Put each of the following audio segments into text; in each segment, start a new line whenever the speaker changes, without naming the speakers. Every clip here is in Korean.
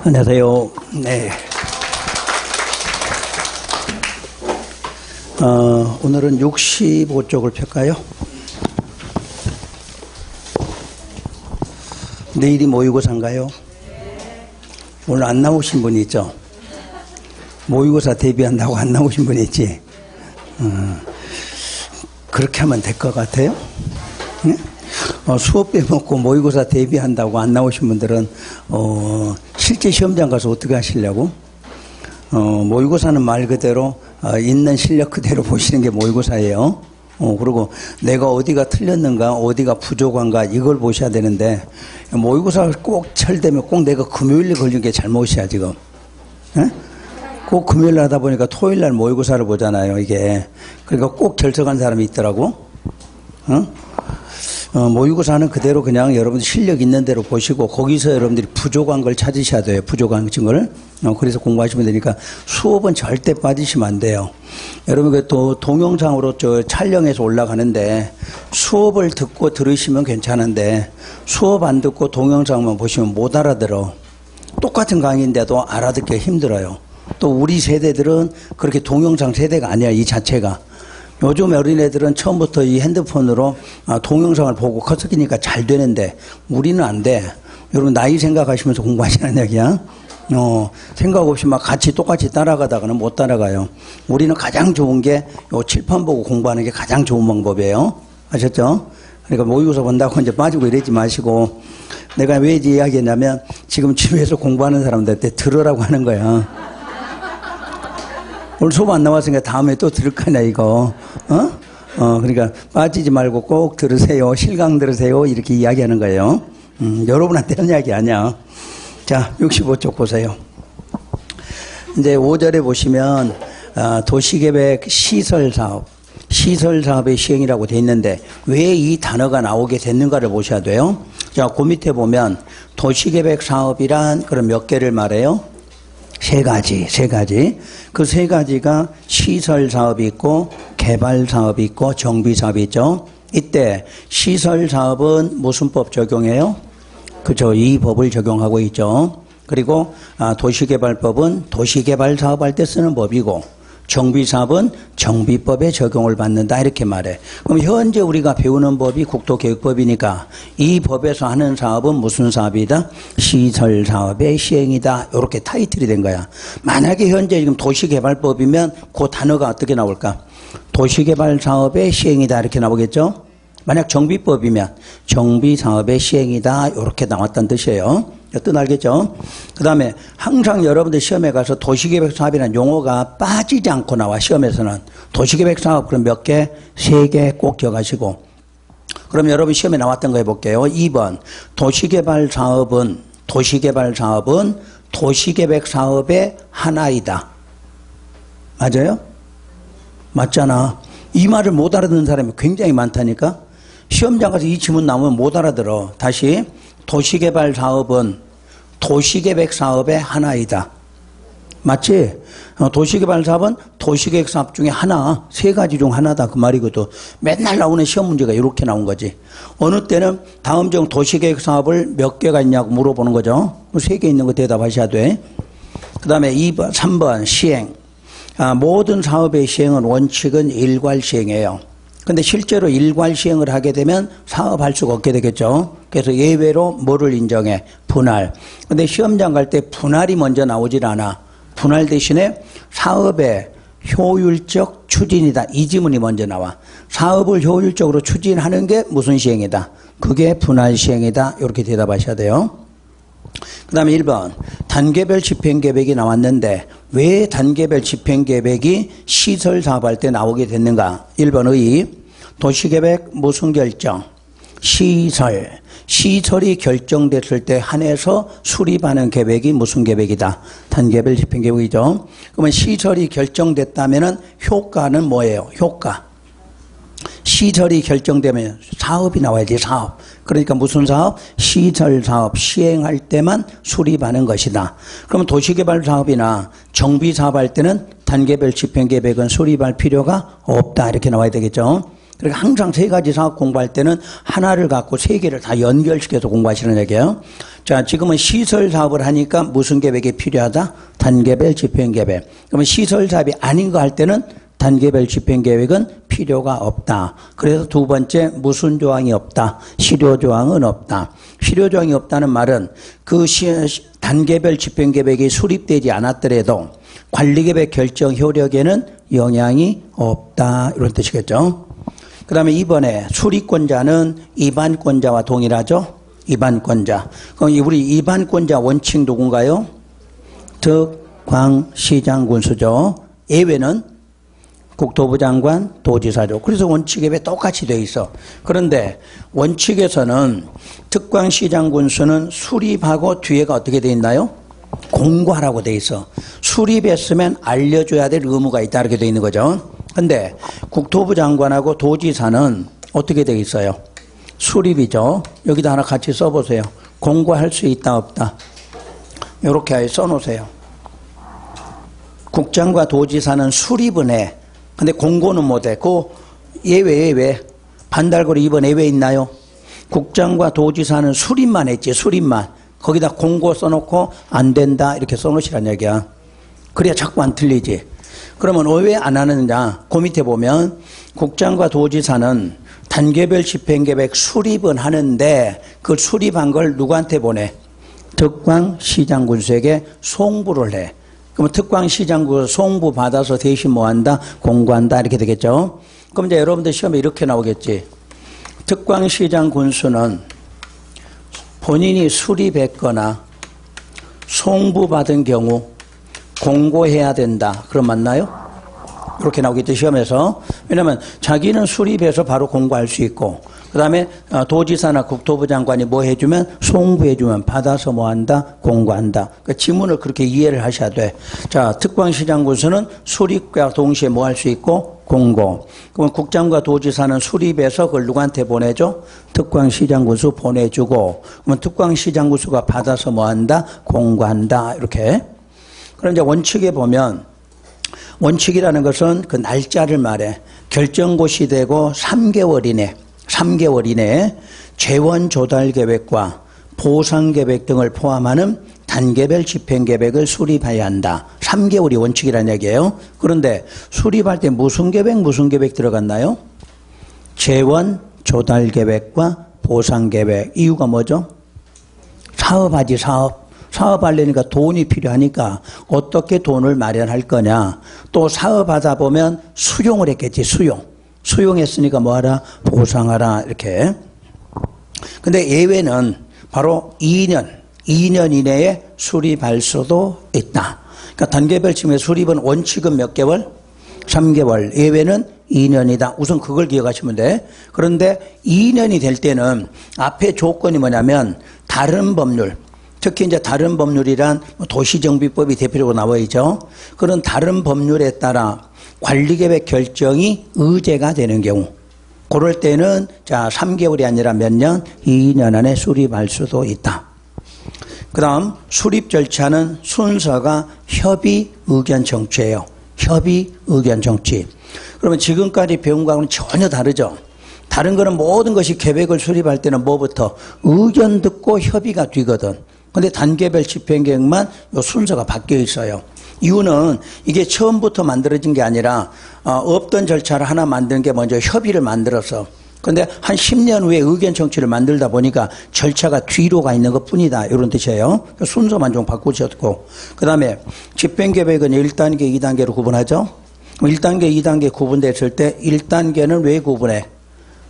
안녕하세요. 네. 오늘은 65쪽을 펼까요? 내일이 모의고사인가요? 오늘 안 나오신 분이 있죠? 모의고사 대비한다고 안 나오신 분이 있지? 그렇게 하면 될 것 같아요? 네? 수업 빼먹고 모의고사 대비한다고 안 나오신 분들은 실제 시험장 가서 어떻게 하시려고? 모의고사는 말 그대로 있는 실력 그대로 보시는 게 모의고사예요. 그리고 내가 어디가 틀렸는가 어디가 부족한가 이걸 보셔야 되는데 모의고사 꼭 철되면 꼭 내가 금요일에 걸린 게 잘못이야 지금. 에? 꼭 금요일 하다 보니까 토요일 날 모의고사를 보잖아요 이게. 그러니까 꼭 결석한 사람이 있더라고. 모의고사는 그대로 그냥 여러분들 실력 있는 대로 보시고 거기서 여러분들이 부족한 걸 찾으셔야 돼요. 부족한 걸. 그래서 공부하시면 되니까 수업은 절대 빠지시면 안 돼요. 여러분 또 동영상으로 저 촬영해서 올라가는데 수업을 듣고 들으시면 괜찮은데 수업 안 듣고 동영상만 보시면 못 알아들어. 똑같은 강의인데도 알아듣기 힘들어요. 또 우리 세대들은 그렇게 동영상 세대가 아니야 이 자체가. 요즘 어린애들은 처음부터 이 핸드폰으로 동영상을 보고 커서기니까 잘 되는데 우리는 안 돼. 여러분 나이 생각하시면서 공부하시는 얘기야. 생각 없이 막 같이 똑같이 따라가다가는 못 따라가요. 우리는 가장 좋은 게 요 칠판 보고 공부하는 게 가장 좋은 방법이에요. 아셨죠? 그러니까 모의고사 본다고 이제 빠지고 이러지 마시고 내가 왜 이야기했냐면 지금 집에서 공부하는 사람들한테 들으라고 하는 거야. 오늘 수업 안 나왔으니까 다음에 또 들을 거냐 이거. 그러니까 빠지지 말고 꼭 들으세요. 실강 들으세요. 이렇게 이야기하는 거예요. 여러분한테 하는 이야기 아니야. 자, 65쪽 보세요. 이제 5절에 보시면 도시계획 시설사업, 시설사업의 시행이라고 돼 있는데 왜 이 단어가 나오게 됐는가를 보셔야 돼요. 자, 그 밑에 보면 도시계획 사업이란 그런 몇 개를 말해요? 세 가지. 그 세 가지가 시설 사업이 있고 개발 사업이 있고 정비 사업이 있죠. 이때 시설 사업은 무슨 법 적용해요? 그죠. 이 법을 적용하고 있죠. 그리고 도시개발법은 도시개발 사업할 때 쓰는 법이고 정비 사업은 정비법에 적용을 받는다 이렇게 말해. 그럼 현재 우리가 배우는 법이 국토계획법이니까 이 법에서 하는 사업은 무슨 사업이다? 시설 사업의 시행이다. 이렇게 타이틀이 된 거야. 만약에 현재 지금 도시개발법이면 그 단어가 어떻게 나올까? 도시개발 사업의 시행이다 이렇게 나오겠죠? 만약 정비법이면 정비사업의 시행이다 이렇게 나왔다는 뜻이에요. 뜻 알겠죠? 그 다음에 항상 여러분들 시험에 가서 도시계획사업이라는 용어가 빠지지 않고 나와. 시험에서는 도시계획사업 그럼 몇 개? 3개 꼭 기억하시고. 그럼 여러분 시험에 나왔던 거 해볼게요. 2번 도시개발사업은 도시계획사업의 하나이다. 맞아요? 맞잖아. 이 말을 못 알아듣는 사람이 굉장히 많다니까. 시험장 가서 이 지문 나오면 못 알아들어. 다시 도시개발 사업은 도시계획 사업의 하나이다. 맞지? 도시개발 사업은 도시계획 사업 중에 하나, 세 가지 중 하나다 그 말이거든. 맨날 나오는 시험 문제가 이렇게 나온 거지. 어느 때는 다음 중 도시계획 사업을 몇 개가 있냐고 물어보는 거죠. 3개 있는 거 대답하셔야 돼. 그 다음에 2번, 3번 시행. 모든 사업의 시행은 원칙은 일괄 시행이에요. 근데 실제로 일괄 시행을 하게 되면 사업할 수가 없게 되겠죠. 그래서 예외로 뭐를 인정해? 분할. 근데 시험장 갈 때 분할이 먼저 나오질 않아. 분할 대신에 사업의 효율적 추진이다. 이 지문이 먼저 나와. 사업을 효율적으로 추진하는 게 무슨 시행이다? 그게 분할 시행이다. 이렇게 대답하셔야 돼요. 그 다음에 1번 단계별 집행계획이 나왔는데 왜 단계별 집행계획이 시설 사업할 때 나오게 됐는가? 1번 의 도시계획 무슨 결정? 시설이 결정됐을 때 한해서 수립하는 계획이 무슨 계획이다? 단계별 집행계획이죠. 그러면 시설이 결정됐다면 효과는 뭐예요? 효과. 시설이 결정되면 사업이 나와야지 사업. 그러니까 무슨 사업? 시설 사업 시행할 때만 수립하는 것이다. 그러면 도시개발 사업이나 정비 사업할 때는 단계별 집행계획은 수립할 필요가 없다 이렇게 나와야 되겠죠. 그러니까 항상 세 가지 사업 공부할 때는 하나를 갖고 세 개를 다 연결시켜서 공부하시는 얘기예요. 자, 지금은 시설 사업을 하니까 무슨 계획이 필요하다? 단계별 집행계획. 그러면 시설 사업이 아닌 거 할 때는 단계별 집행계획은 필요가 없다. 그래서 두 번째, 무슨 조항이 없다? 실효조항은 없다. 실효조항이 없다는 말은 그 단계별 집행계획이 수립되지 않았더라도 관리계획 결정 효력에는 영향이 없다. 이런 뜻이겠죠. 그 다음에 이번에 수립권자는 입안권자와 동일하죠. 입안권자. 그럼 우리 입안권자 원칙 누군가요? 특광시장군수죠. 예외는 국토부 장관, 도지사죠. 그래서 원칙에 똑같이 돼 있어. 그런데 원칙에서는 특광시장군수는 수립하고 뒤에가 어떻게 돼 있나요? 공고하라고 돼 있어. 수립했으면 알려줘야 될 의무가 있다 이렇게 돼 있는 거죠. 근데 국토부 장관하고 도지사는 어떻게 돼 있어요? 수립이죠. 여기다 하나 같이 써보세요. 공고할 수 있다 없다. 이렇게 써놓으세요. 국장과 도지사는 수립은 해. 근데 공고는 못해. 그 예외. 반달고리 이번 예외 있나요? 국장과 도지사는 수립만 했지. 수립만. 거기다 공고 써놓고 안 된다 이렇게 써놓으시란 얘기야. 그래야 자꾸 안 틀리지. 그러면 왜 안 하느냐? 그 밑에 보면 국장과 도지사는 단계별 집행계획 수립은 하는데 그 수립한 걸 누구한테 보내? 특광시장군수에게 송부를 해. 그러면 특광시장군수 송부 받아서 대신 뭐 한다? 공고한다 이렇게 되겠죠. 그럼 이제 여러분들 시험에 이렇게 나오겠지. 특광시장군수는 본인이 수립했거나 송부받은 경우 공고해야 된다. 그럼 맞나요? 이렇게 나오겠죠, 시험에서. 왜냐하면 자기는 수립해서 바로 공고할 수 있고, 그 다음에 도지사나 국토부 장관이 뭐 해주면, 송부해주면 받아서 뭐 한다? 공고한다. 그러니까 지문을 그렇게 이해를 하셔야 돼. 자, 특광시장군수는 수립과 동시에 뭐 할 수 있고, 공고. 그러면 국장과 도지사는 수립해서 그걸 누구한테 보내줘? 특광시장군수 보내주고, 그러면 특광시장군수가 받아서 뭐 한다? 공고한다. 이렇게. 그럼 이제 원칙에 보면, 원칙이라는 것은 그 날짜를 말해. 결정고 시되고 3개월 이내 재원 조달 계획과 보상 계획 등을 포함하는 단계별 집행 계획을 수립해야 한다. 3개월이 원칙이라는 얘기예요. 그런데 수립할 때 무슨 계획 들어갔나요? 재원 조달 계획과 보상 계획. 이유가 뭐죠? 사업하지, 사업. 사업하려니까 돈이 필요하니까 어떻게 돈을 마련할 거냐. 또 사업하다 보면 수용을 했겠지. 수용했으니까 뭐하라? 보상하라. 이렇게. 근데 예외는 바로 2년 이내에 수립할 수도 있다. 그러니까 단계별 집행 수립은 원칙은 몇 개월? 3개월. 예외는 2년이다. 우선 그걸 기억하시면 돼. 그런데 2년이 될 때는 앞에 조건이 뭐냐면 다른 법률, 특히 이제 다른 법률이란 도시정비법이 대표적으로 나와 있죠. 그런 다른 법률에 따라 관리계획 결정이 의제가 되는 경우, 그럴 때는 자 3개월이 아니라 몇 년? 2년 안에 수립할 수도 있다. 그 다음 수립 절차는 순서가 협의 의견 청취예요. 협의 의견 청취. 그러면 지금까지 배운 거하고는 전혀 다르죠. 다른 거는 모든 것이 계획을 수립할 때는 뭐부터? 의견 듣고 협의가 뒤거든. 근데 단계별 집행계획만 요 순서가 바뀌어 있어요. 이유는 이게 처음부터 만들어진 게 아니라 없던 절차를 하나 만드는 게 먼저 협의를 만들어서, 근데 한 10년 후에 의견 청취를 만들다 보니까 절차가 뒤로 가 있는 것 뿐이다. 이런 뜻이에요. 순서만 좀 바꾸셨고, 그 다음에 집행계획은 1단계, 2단계로 구분하죠. 1단계, 2단계 구분됐을 때 1단계는 왜 구분해?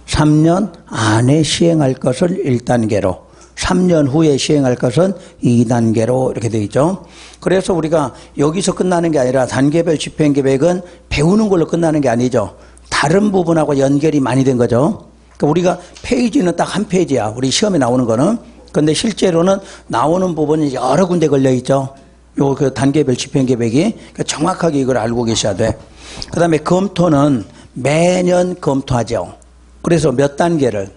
3년 안에 시행할 것을 1단계로, 3년 후에 시행할 것은 2단계로 이렇게 되어 있죠. 그래서 우리가 여기서 끝나는 게 아니라 단계별 집행계획은 배우는 걸로 끝나는 게 아니죠. 다른 부분하고 연결이 많이 된 거죠. 그러니까 우리가 페이지는 딱 한 페이지야. 우리 시험에 나오는 거는. 그런데 실제로는 나오는 부분이 여러 군데 걸려 있죠. 요 그 단계별 집행계획이. 그러니까 정확하게 이걸 알고 계셔야 돼. 그 다음에 검토는 매년 검토하죠. 그래서 몇 단계를?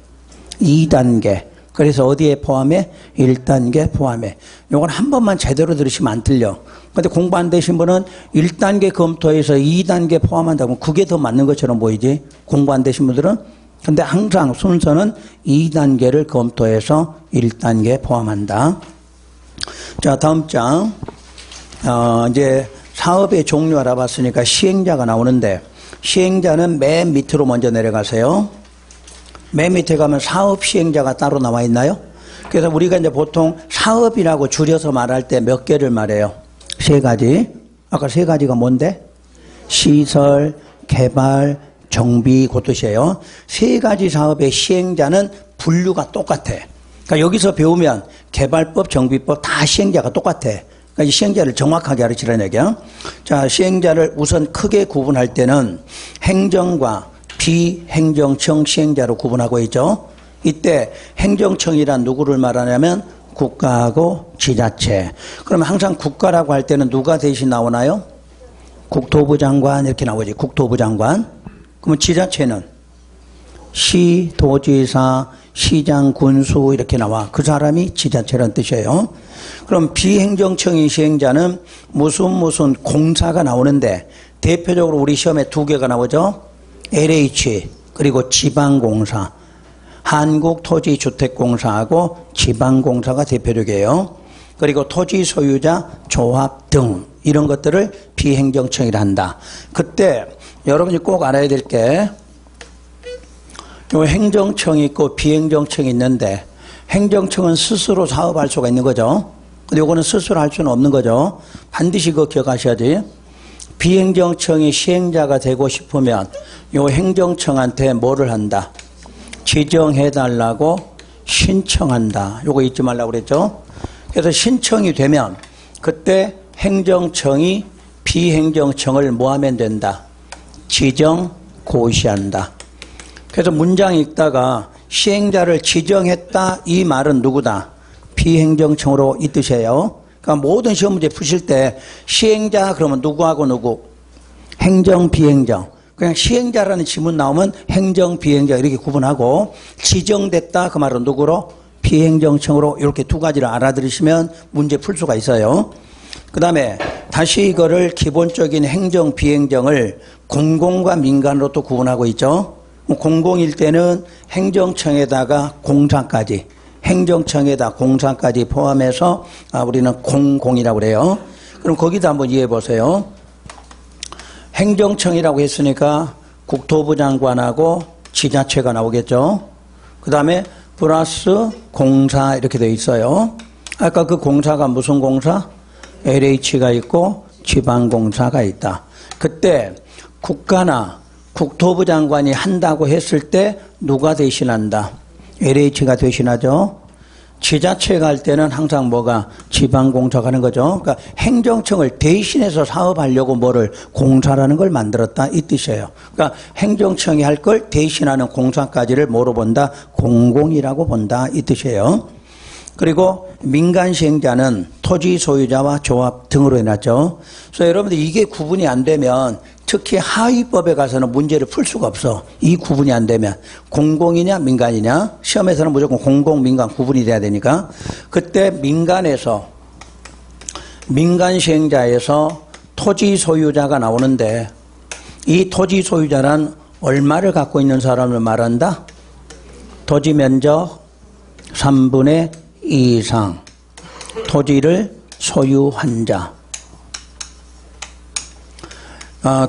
2단계. 그래서 어디에 포함해? 1단계 포함해. 요건 한 번만 제대로 들으시면 안 틀려. 근데 공부 안 되신 분은 1단계 검토해서 2단계 포함한다고 그게 더 맞는 것처럼 보이지? 공부 안 되신 분들은? 근데 항상 순서는 2단계를 검토해서 1단계 포함한다. 자, 다음 장. 이제 사업의 종류 알아봤으니까 시행자가 나오는데, 시행자는 맨 밑으로 먼저 내려가세요. 맨 밑에 가면 사업 시행자가 따로 나와 있나요? 그래서 우리가 이제 보통 사업이라고 줄여서 말할 때 몇 개를 말해요? 3가지. 아까 3가지가 뭔데? 시설, 개발, 정비, 그 뜻이에요. 3가지 사업의 시행자는 분류가 똑같아. 그러니까 여기서 배우면 개발법, 정비법 다 시행자가 똑같아. 그러니까 이 시행자를 정확하게 가르치라는 얘기야. 자, 시행자를 우선 크게 구분할 때는 행정과 비행정청 시행자로 구분하고 있죠. 이때 행정청이란 누구를 말하냐면 국가하고 지자체. 그러면 항상 국가라고 할 때는 누가 대신 나오나요? 국토부 장관 이렇게 나오지. 국토부 장관. 그러면 지자체는 시, 도지사, 시장, 군수 이렇게 나와. 그 사람이 지자체라는 뜻이에요. 그럼 비행정청의 시행자는 무슨 공사가 나오는데 대표적으로 우리 시험에 2개가 나오죠. LH 그리고 지방공사. 한국토지주택공사하고 지방공사가 대표적이에요. 그리고 토지 소유자 조합 등 이런 것들을 비행정청이라 한다. 그때 여러분이 꼭 알아야 될 게 요 행정청이 있고 비행정청이 있는데 행정청은 스스로 사업할 수가 있는 거죠. 근데 요거는 스스로 할 수는 없는 거죠. 반드시 그거 기억하셔야지. 비행정청이 시행자가 되고 싶으면 요 행정청한테 뭐를 한다? 지정해달라고 신청한다. 요거 잊지 말라고 그랬죠. 그래서 신청이 되면 그때 행정청이 비행정청을 뭐 하면 된다? 지정 고시한다. 그래서 문장 읽다가 시행자를 지정했다 이 말은 누구다? 비행정청으로 이 뜻이에요. 그러니까 모든 시험 문제 푸실 때 시행자 그러면 누구하고 누구? 행정, 비행정. 그냥 시행자라는 지문 나오면 행정, 비행정 이렇게 구분하고 지정됐다 그 말은 누구로? 비행정청으로 이렇게 2가지를 알아들으시면 문제 풀 수가 있어요. 그 다음에 다시 이거를 기본적인 행정, 비행정을 공공과 민간으로 또 구분하고 있죠. 공공일 때는 행정청에다가 공사까지, 행정청에다 공사까지 포함해서 우리는 공공이라고 그래요. 그럼 거기다 한번 이해해 보세요. 행정청이라고 했으니까 국토부 장관하고 지자체가 나오겠죠. 그 다음에 플러스 공사 이렇게 되어 있어요. 아까 그 공사가 무슨 공사? LH가 있고 지방공사가 있다. 그때 국가나 국토부 장관이 한다고 했을 때 누가 대신한다? LH가 대신하죠. 지자체가 할 때는 항상 뭐가 지방공사가 하는 거죠. 그러니까 행정청을 대신해서 사업하려고 뭐를 공사라는 걸 만들었다 이 뜻이에요. 그러니까 행정청이 할 걸 대신하는 공사까지를 뭐로 본다? 공공이라고 본다 이 뜻이에요. 그리고 민간 시행자는 토지 소유자와 조합 등으로 해놨죠. 그래서 여러분들 이게 구분이 안 되면 특히 하위법에 가서는 문제를 풀 수가 없어. 이 구분이 안 되면 공공이냐 민간이냐 시험에서는 무조건 공공 민간 구분이 돼야 되니까 그때 민간에서 민간 시행자에서 토지 소유자가 나오는데 이 토지 소유자란 얼마를 갖고 있는 사람을 말한다? 토지 면적 3분의 2 이상 토지를 소유한 자.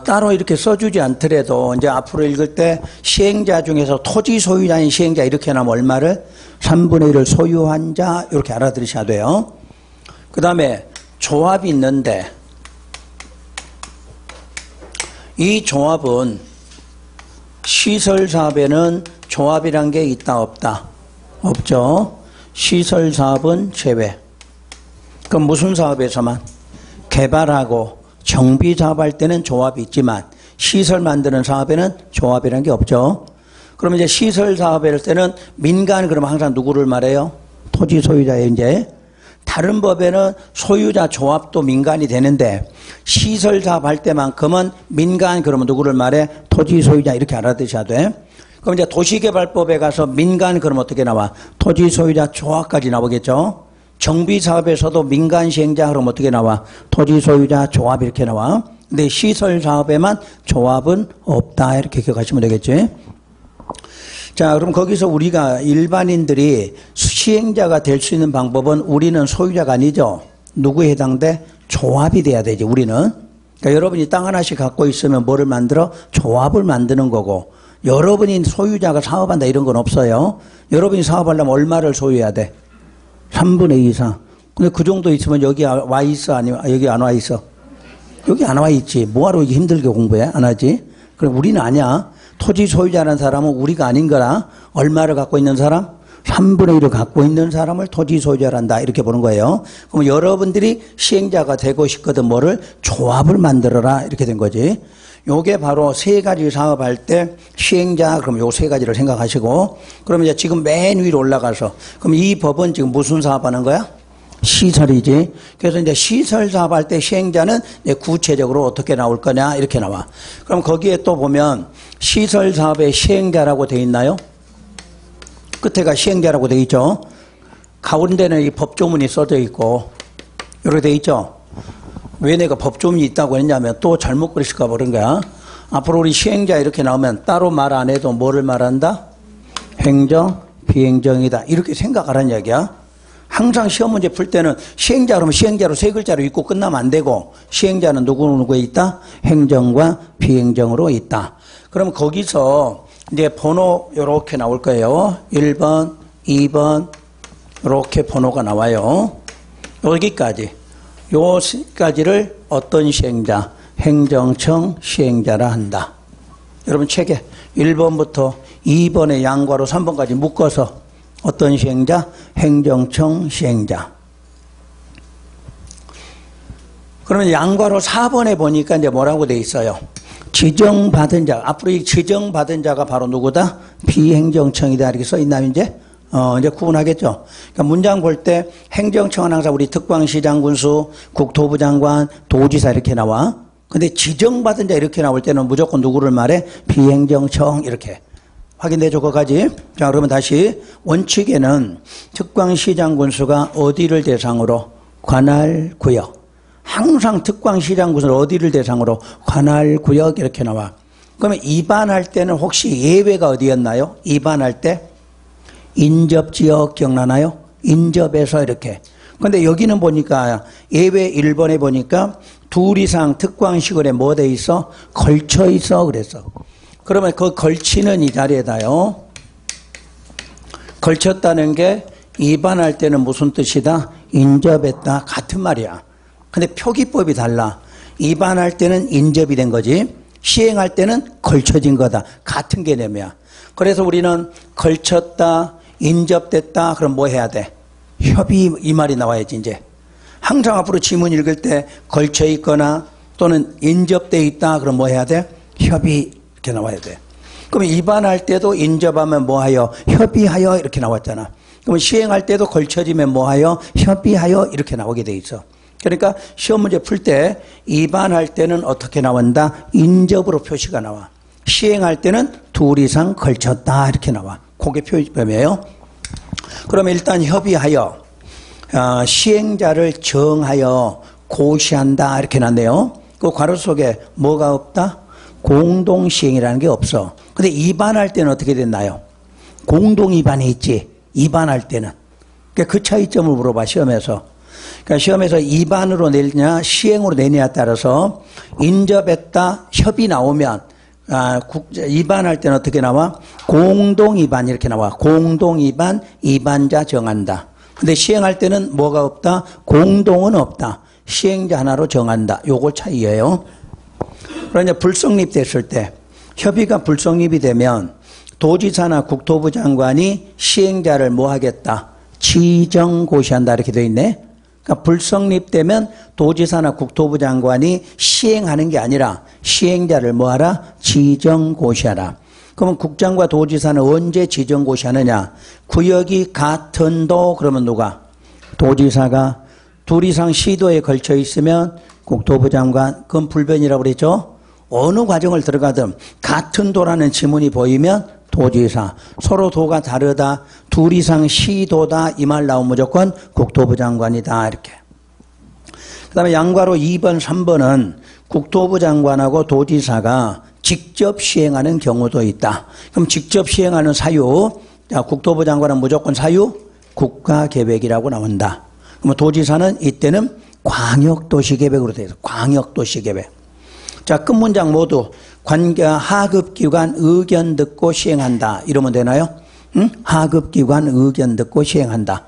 따로 이렇게 써주지 않더라도 이제 앞으로 읽을 때 시행자 중에서 토지 소유자인 시행자 이렇게 나면 얼마를? 3분의 1을 소유한 자 이렇게 알아들으셔야 돼요. 그 다음에 조합이 있는데 이 조합은 시설사업에는 조합이란 게 있다 없다? 없죠. 시설사업은 제외. 그럼 무슨 사업에서만? 개발하고 정비 사업할 때는 조합이 있지만 시설 만드는 사업에는 조합이라는 게 없죠. 그러면 이제 시설 사업할 때는 민간 그러면 항상 누구를 말해요? 토지 소유자예요. 이제 다른 법에는 소유자 조합도 민간이 되는데 시설 사업할 때만큼은 민간 그러면 누구를 말해? 토지 소유자 이렇게 알아두셔야 돼. 그럼 이제 도시개발법에 가서 민간 그럼 어떻게 나와? 토지 소유자 조합까지 나오겠죠. 정비사업에서도 민간 시행자 그럼 어떻게 나와? 토지 소유자 조합 이렇게 나와. 근데 시설 사업에만 조합은 없다 이렇게 기억하시면 되겠지. 자, 그럼 거기서 우리가 일반인들이 시행자가 될 수 있는 방법은 우리는 소유자가 아니죠. 누구에 해당돼? 조합이 돼야 되지 우리는. 그러니까 여러분이 땅 하나씩 갖고 있으면 뭐를 만들어? 조합을 만드는 거고, 여러분이 소유자가 사업한다 이런 건 없어요. 여러분이 사업하려면 얼마를 소유해야 돼? 3분의 2 이상. 근데 그 정도 있으면 여기 와 있어? 아니면 여기 안 와 있어? 여기 안 와 있지. 뭐하러 이렇게 힘들게 공부해? 안 하지? 그럼 우리는 아니야. 토지 소유자라는 사람은 우리가 아닌 거라. 얼마를 갖고 있는 사람? 3분의 1을 갖고 있는 사람을 토지 소유자란다 이렇게 보는 거예요. 그럼 여러분들이 시행자가 되고 싶거든 뭐를? 조합을 만들어라 이렇게 된 거지. 요게 바로 세 가지 사업할 때 시행자 그럼 요 세 가지를 생각하시고, 그럼 이제 지금 맨 위로 올라가서 그럼 이 법은 지금 무슨 사업하는 거야? 시설이지. 그래서 이제 시설 사업할 때 시행자는 이제 구체적으로 어떻게 나올 거냐 이렇게 나와. 그럼 거기에 또 보면 시설 사업의 시행자라고 돼 있나요? 끝에가 시행자라고 돼 있죠. 가운데는 이 법조문이 써져 있고 이렇게 돼 있죠. 왜 내가 법조문이 있다고 했냐면 또 잘못 그랬을까 그런 거야. 앞으로 우리 시행자 이렇게 나오면 따로 말 안 해도 뭐를 말한다? 행정, 비행정이다 이렇게 생각하라는 얘기야. 항상 시험 문제 풀 때는 시행자 그러면 시행자로 세 글자로 읽고 끝나면 안 되고, 시행자는 누구누구에 있다? 행정과 비행정으로 있다. 그럼 거기서 이제 번호 이렇게 나올 거예요. 1번, 2번 이렇게 번호가 나와요. 여기까지. 요까지를 어떤 시행자? 행정청 시행자라 한다. 여러분 책에 1번부터 2번의 양과로 3번까지 묶어서 어떤 시행자? 행정청 시행자. 그러면 양과로 4번에 보니까 이제 뭐라고 돼 있어요? 지정받은 자. 앞으로 이 지정받은 자가 바로 누구다? 비행정청이다 이렇게 써 있나요 이제? 이제 구분하겠죠. 그러니까 문장 볼 때 행정청은 항상 우리 특광시장, 군수, 국토부 장관, 도지사 이렇게 나와. 근데 지정받은 자 이렇게 나올 때는 무조건 누구를 말해? 비행정청 이렇게. 확인되죠, 그거까지? 자, 그러면 다시 원칙에는 특광시장, 군수가 어디를 대상으로? 관할 구역. 항상 특광시장, 군수는 어디를 대상으로? 관할 구역 이렇게 나와. 그러면 입안할 때는 혹시 예외가 어디였나요? 입안할 때? 인접지역 기억나나요? 인접에서 이렇게. 근데 여기는 보니까 예외 1번에 보니까 둘 이상 특광시설에 뭐 돼 있어? 걸쳐 있어 그랬어. 그러면 그 걸치는 이 자리에다요. 걸쳤다는 게 입안할 때는 무슨 뜻이다? 인접했다 같은 말이야. 근데 표기법이 달라. 입안할 때는 인접이 된 거지, 시행할 때는 걸쳐진 거다. 같은 개념이야. 그래서 우리는 걸쳤다, 인접됐다 그럼 뭐 해야 돼? 협의 이 말이 나와야지 이제. 항상 앞으로 지문 읽을 때 걸쳐 있거나 또는 인접돼 있다 그럼 뭐 해야 돼? 협의 이렇게 나와야 돼. 그럼 입안할 때도 인접하면 뭐하여? 협의하여 이렇게 나왔잖아. 그럼 시행할 때도 걸쳐지면 뭐하여? 협의하여 이렇게 나오게 돼 있어. 그러니까 시험 문제 풀 때 입안할 때는 어떻게 나온다? 인접으로 표시가 나와. 시행할 때는 둘 이상 걸쳤다 이렇게 나와. 그게 표기법이에요. 그러면 일단 협의하여 시행자를 정하여 고시한다 이렇게 났네요. 그 괄호 속에 뭐가 없다? 공동시행이라는 게 없어. 근데 입안할 때는 어떻게 됐나요? 공동입안이 있지. 입안할 때는. 그러니까 그 차이점을 물어봐 시험에서. 그러니까 시험에서 입안으로 내냐 시행으로 내냐에 따라서 인접했다 협의 나오면 입안할 때는 어떻게 나와? 공동입안 이렇게 나와. 공동입안, 입안자 정한다. 근데 시행할 때는 뭐가 없다? 공동은 없다. 시행자 하나로 정한다. 요걸 차이예요. 그러나 불성립 됐을 때, 협의가 불성립이 되면 도지사나 국토부 장관이 시행자를 뭐 하겠다? 지정고시한다 이렇게 되어 있네. 그러니까 불성립되면 도지사나 국토부 장관이 시행하는 게 아니라 시행자를 뭐하라? 지정고시하라. 그러면 국장과 도지사는 언제 지정고시하느냐? 구역이 같은 도 그러면 누가? 도지사가. 둘 이상 시도에 걸쳐 있으면 국토부 장관. 그건 불변이라고 그랬죠. 어느 과정을 들어가든 같은 도라는 지문이 보이면 도지사. 서로 도가 다르다. 둘 이상 시도다. 이 말 나오면 무조건 국토부 장관이다. 이렇게. 그 다음에 양괄호 2번, 3번은 국토부 장관하고 도지사가 직접 시행하는 경우도 있다. 그럼 직접 시행하는 사유. 자, 국토부 장관은 무조건 사유 국가계획이라고 나온다. 그럼 도지사는 이때는 광역도시계획으로 되어 있어. 광역도시계획. 자, 끝 문장 모두 하급기관 의견 듣고 시행한다. 이러면 되나요? 응? 하급기관 의견 듣고 시행한다.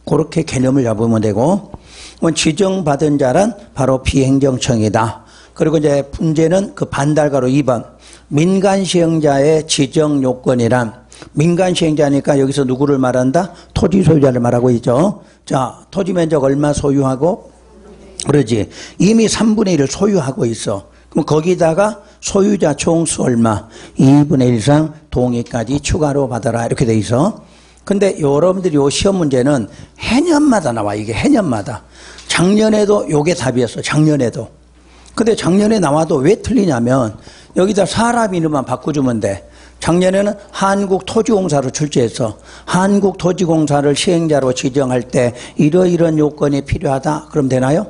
그렇게 개념을 잡으면 되고, 지정받은 자란 바로 비행정청이다. 그리고 이제 문제는 그 반달가로 2번. 민간시행자의 지정 요건이란, 민간시행자니까 여기서 누구를 말한다? 토지 소유자를 말하고 있죠. 자, 토지 면적 얼마 소유하고? 그러지. 이미 3분의 1을 소유하고 있어. 그럼 거기다가 소유자 총수 얼마? 2분의 1 이상 동의까지 추가로 받아라. 이렇게 돼 있어. 근데 여러분들이 요 시험 문제는 해년마다 나와. 이게 해년마다. 작년에도 요게 답이었어. 작년에도. 근데 작년에 나와도 왜 틀리냐면 여기다 사람 이름만 바꿔주면 돼. 작년에는 한국토지공사로 출제해서 한국토지공사를 시행자로 지정할 때 이러이런 요건이 필요하다. 그럼 되나요?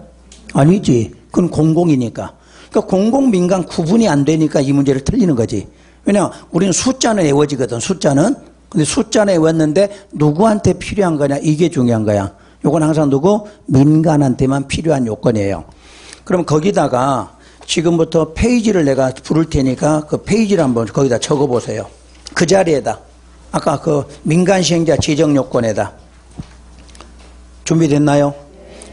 아니지. 그건 공공이니까. 그러니까 공공민간 구분이 안 되니까 이 문제를 틀리는 거지. 왜냐하면 우리는 숫자는 외워지거든. 숫자는. 근데 숫자는 외웠는데 누구한테 필요한 거냐. 이게 중요한 거야. 요건 항상 누구? 민간한테만 필요한 요건이에요. 그럼 거기다가 지금부터 페이지를 내가 부를 테니까 그 페이지를 한번 거기다 적어보세요. 그 자리에다. 아까 그 민간시행자 지정요건에다. 준비됐나요?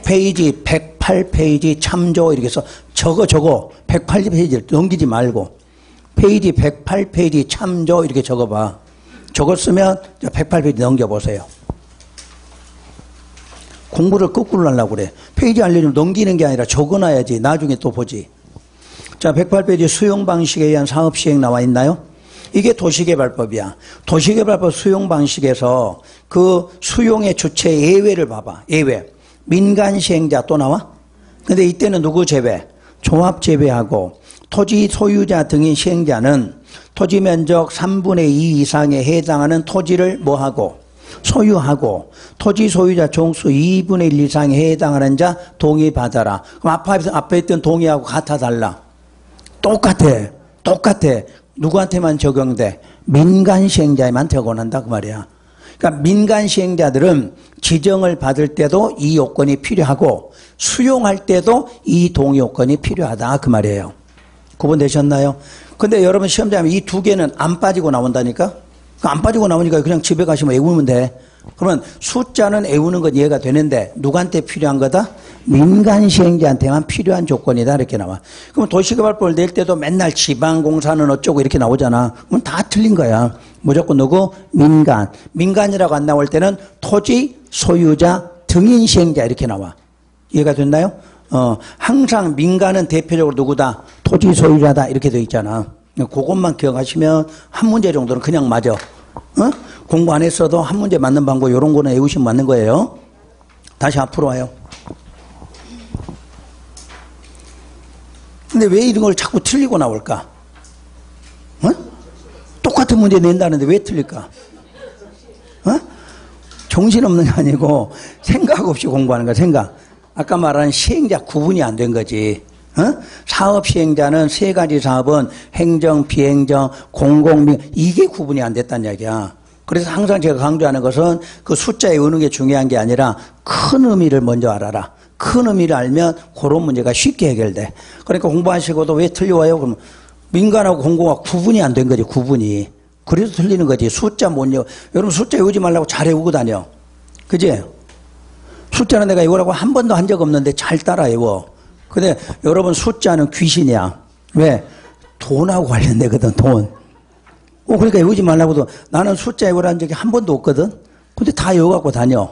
페이지 108페이지 참조 이렇게 해서 적어 108페이지를 넘기지 말고 페이지 108페이지 참조 이렇게 적어봐. 적었으면 108페이지 넘겨보세요. 공부를 거꾸로 하려고 그래. 페이지 알려주면 넘기는 게 아니라 적어놔야지. 나중에 또 보지. 자, 108페이지 수용방식에 의한 사업시행 나와 있나요? 이게 도시개발법이야. 도시개발법 수용방식에서 그 수용의 주체 예외를 봐봐. 예외. 민간시행자 또 나와? 근데 이때는 누구 제외? 종합제외하고 토지 소유자 등의 시행자는 토지 면적 3분의 2 이상에 해당하는 토지를 뭐하고? 소유하고 토지 소유자 종수 2분의 1 이상에 해당하는 자 동의받아라. 그럼 앞에 있던 동의하고 같아 달라? 똑같아. 누구한테만 적용돼? 민간시행자에만 적용한다 그 말이야. 그러니까 민간시행자들은 지정을 받을 때도 이 요건이 필요하고 수용할 때도 이 동의 요건이 필요하다 그 말이에요. 구분되셨나요? 근데 여러분 시험장에 이 두 개는 안 빠지고 나온다니까? 안 빠지고 나오니까 그냥 집에 가시면 외우면 돼. 그러면 숫자는 외우는 건 이해가 되는데 누구한테 필요한 거다? 민간시행자한테만 필요한 조건이다 이렇게 나와. 그럼 도시개발법을 낼 때도 맨날 지방공사는 어쩌고 이렇게 나오잖아. 그럼 다 틀린 거야. 무조건 누구? 민간. 민간이라고 안 나올 때는 토지 소유자 등인시행자 이렇게 나와. 이해가 됐나요? 항상 민간은 대표적으로 누구다? 토지 소유자다 이렇게 돼 있잖아. 그것만 기억하시면 한 문제 정도는 그냥 맞아. 공부 안 했어도 한 문제 맞는 방법 이런 거는 외우시면 맞는 거예요. 다시 앞으로 와요. 근데 왜 이런 걸 자꾸 틀리고 나올까? 똑같은 문제 낸다는데 왜 틀릴까? 정신없는 게 아니고 생각 없이 공부하는 거야. 생각. 아까 말한 시행자 구분이 안 된 거지. 사업 시행자는 세 가지 사업은 행정, 비행정, 공공민 이게 구분이 안 됐다는 얘기야. 그래서 항상 제가 강조하는 것은 그 숫자에 어느 게 중요한 게 아니라 큰 의미를 먼저 알아라. 큰 의미를 알면 그런 문제가 쉽게 해결돼. 그러니까 공부하시고도 왜 틀려와요? 그러면 민간하고 공공하고 구분이 안 된 거지. 구분이. 그래서 틀리는 거지. 숫자 못 외워. 여러분 숫자 외우지 말라고 잘 외우고 다녀. 그지? 숫자는 내가 외우라고 한 번도 한 적 없는데 잘 따라 외워. 근데 여러분 숫자는 귀신이야. 왜? 돈하고 관련되거든. 돈. 그러니까 외우지 말라고도 나는 숫자 외우라는 적이 한 번도 없거든. 근데 다 외워갖고 다녀.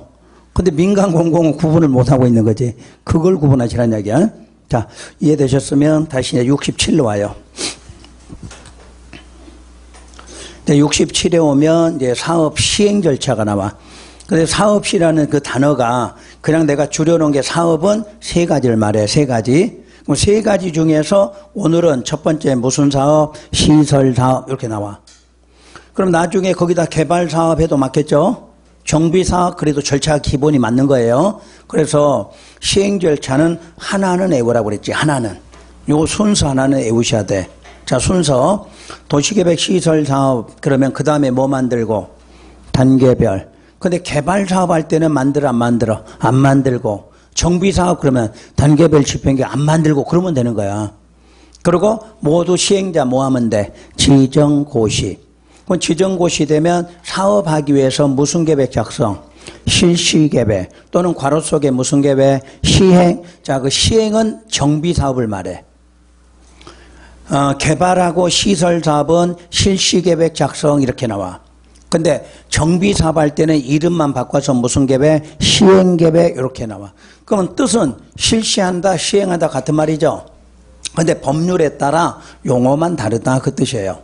근데 민간 공공은 구분을 못하고 있는 거지. 그걸 구분하시라는 얘기야. 자, 이해되셨으면 다시 이제 67로 와요. 67에 오면 이제 사업 시행 절차가 나와. 근데 사업시라는 그 단어가 그냥 내가 줄여놓은 게 사업은 세 가지를 말해. 세 가지. 그럼 세 가지 중에서 오늘은 첫 번째 무슨 사업? 시설 사업 이렇게 나와. 그럼 나중에 거기다 개발 사업해도 맞겠죠? 정비 사업 그래도 절차 기본이 맞는 거예요. 그래서 시행 절차는 하나는 외우라고 그랬지. 하나는. 요 순서 하나는 외우셔야 돼. 자, 순서. 도시계획 시설 사업 그러면 그 다음에 뭐 만들고? 단계별. 근데 개발 사업 할 때는 만들어 안 만들어? 안 만들고. 정비 사업 그러면 단계별 집행계획 안 만들고 그러면 되는 거야. 그리고 모두 시행자 뭐 하면 돼? 지정고시. 그럼 지정고시 되면 사업하기 위해서 무슨 계획 작성? 실시계획 또는 괄호 속에 무슨 계획? 시행. 자, 그 시행은 정비 사업을 말해. 개발하고 시설 사업은 실시계획 작성 이렇게 나와. 근데 정비 사업 할 때는 이름만 바꿔서 무슨 계획? 시행계획 이렇게 나와. 그러면 뜻은 실시한다, 시행한다 같은 말이죠. 근데 법률에 따라 용어만 다르다 그 뜻이에요.